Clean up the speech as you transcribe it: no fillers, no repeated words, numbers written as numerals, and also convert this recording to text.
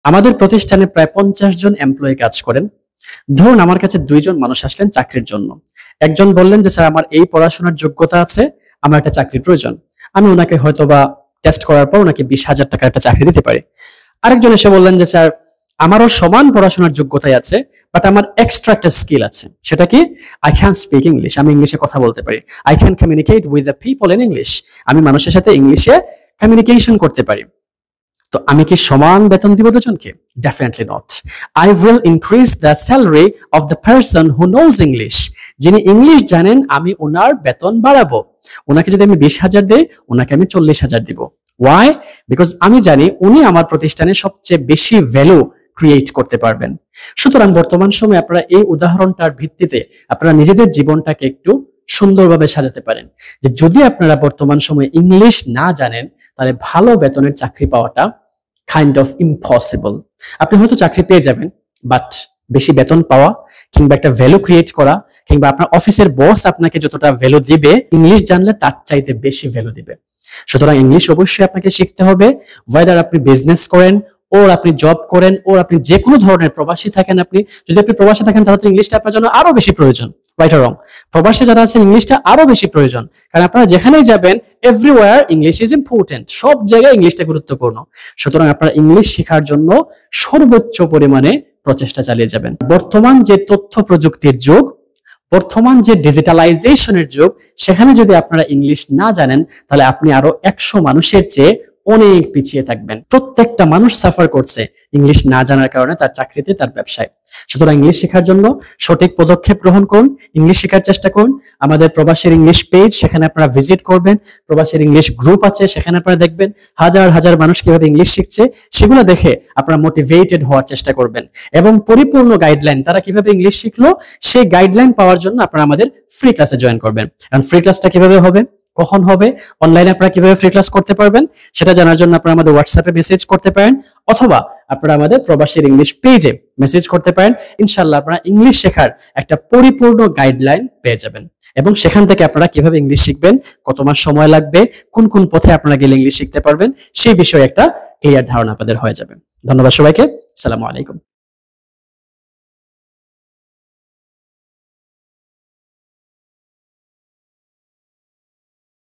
আমাদের প্রতিষ্ঠানে প্রায় 50 জন এমপ্লয়ি কাজ করেন। ধরুন আমার কাছে 2 জন মানুষ আসলেন চাকরির জন্য। একজন বললেন যে স্যার আমার এই পড়াশোনার যোগ্যতা আছে, আমার একটা চাকরির প্রয়োজন। আমি ওনাকে হয়তোবা টেস্ট করার পর ওনাকে 20,000 টাকার একটা চাকরি দিতে পারি। আরেকজন এসে বললেন যে স্যার আমারও সমান পড়াশোনার যোগ্যতাই আছে, বাট আমার এক্সট্রা একটা স্কিল আছে। সেটা কি? I can speak English. আমি ইংলিশে কথা বলতে পারি। I can communicate with the people in English. আমি মানুষের সাথে ইংলিশে কমিউনিকেশন করতে পারি। তো আমি কি সমান বেতন দিব দুজনকে? Definitely not. I will increase the salary of the person who knows English. যিনি ইংলিশ জানেন আমি ওনার বেতন বাড়াবো। ওনাকে যদি আমি 20,000 দেই, ওনাকে আমি 40,000 দিব। ওয়াই? বিকজ আমি জানি উনি আমার প্রতিষ্ঠানে সবচেয়ে বেশি ভ্যালু ক্রিয়েট করতে পারবেন। সুতরাং বর্তমান সময়ে আপনারা এই উদাহরণটার ভিত্তিতে আপনারা নিজেদের জীবনটাকে একটু সুন্দরভাবে সাজাতে পারেন যে যদি আপনারা বর্তমান সময়ে ইংলিশ না জানেন তাহলে ভালো বেতনের চাকরি পাওয়াটা কাইন্ড অফ ইম্পসিবল। আপনি হয়তো চাকরি পেয়ে যাবেন, বাট বেশি বেতন পাওয়া কিংবা একটা ভ্যালু ক্রিয়েট করা কিংবা আপনার অফিসের বস আপনাকে যতটা ভ্যালু দিবে ইংলিশ জানলে তার চাইতে বেশি ভ্যালু দিবে। সুতরাং ইংলিশ অবশ্যই আপনাকে শিখতে হবে। ওয়েদার আপনি বিজনেস করেন ওর আপনি জব করেন ওর আপনি যে কোনো ধরনের প্রবাসী থাকেন, আপনি যদি আপনি প্রবাসী থাকেন তাহলে ইংলিশটা আপনার জন্য আরো বেশি প্রয়োজন। Right or wrong? প্রবাসী যারা আছেন ইংলিশটা আরো বেশি প্রয়োজন, কারণ আপনারা যেখানেই যাবেন এভরিওয়্যার ইংলিশ ইজ ইম্পর্টেন্ট। সব জায়গায় ইংলিশটা গুরুত্বপূর্ণ। সুতরাং আপনারা ইংলিশ শেখার জন্য সর্বোচ্চ পরিমাণে প্রচেষ্টা চালিয়ে যাবেন। বর্তমান যে তথ্য প্রযুক্তির যুগ, বর্তমান যে ডিজিটালাইজেশনের যুগ, সেখানে যদি আপনারা ইংলিশ না জানেন তাহলে আপনি আরো 100 মানুষের চেয়ে অনেক পিছিয়ে থাকবেন। প্রত্যেকটা মানুষ সাফার করছে ইংলিশ না জানার কারণে, তার চাকরিতে, তার ব্যবসায়। সুতরাং ইংলিশ শেখার জন্য সঠিক পদক্ষেপ গ্রহণ করুন, ইংলিশ শেখার চেষ্টা করুন। আমাদের প্রবাসীর ইংলিশ পেজ, সেখানে আপনারা ভিজিট করবেন। প্রবাসীর ইংলিশ গ্রুপ আছে, সেখানে আপনারা দেখবেন হাজার হাজার মানুষ কিভাবে ইংলিশ শিখছে। সেগুলো দেখে আপনারা মোটিভেটেড হওয়ার চেষ্টা করবেন এবং পরিপূর্ণ গাইডলাইন তারা কিভাবে ইংলিশ শিখলো সেই গাইডলাইন পাওয়ার জন্য আপনারা আমাদের ফ্রি ক্লাসে জয়েন করবেন। কারণ ফ্রি ক্লাসটা কিভাবে হবে, কখন হবে, অনলাইনে আপনারা কিভাবে ফ্রি ক্লাস করতে পারবেন সেটা জানার জন্য আপনারা আমাদের হোয়াটসঅ্যাপে মেসেজ করতে পারেন অথবা আপনারা আমাদের প্রবাসীর ইংলিশ পেজে মেসেজ করতে পারেন। ইনশাআল্লাহ আপনারা ইংলিশ শেখার একটা পরিপূর্ণ গাইডলাইন পেয়ে যাবেন এবং সেখান থেকে আপনারা কিভাবে ইংলিশ শিখবেন, কত মাস সময় লাগবে, কোন কোন পথে আপনারা গেলে ইংলিশ শিখতে পারবেন সেই বিষয়ে একটা ক্লিয়ার ধারণা আপনাদের হয়ে যাবে। ধন্যবাদ সবাইকে। আসসালামু আলাইকুম।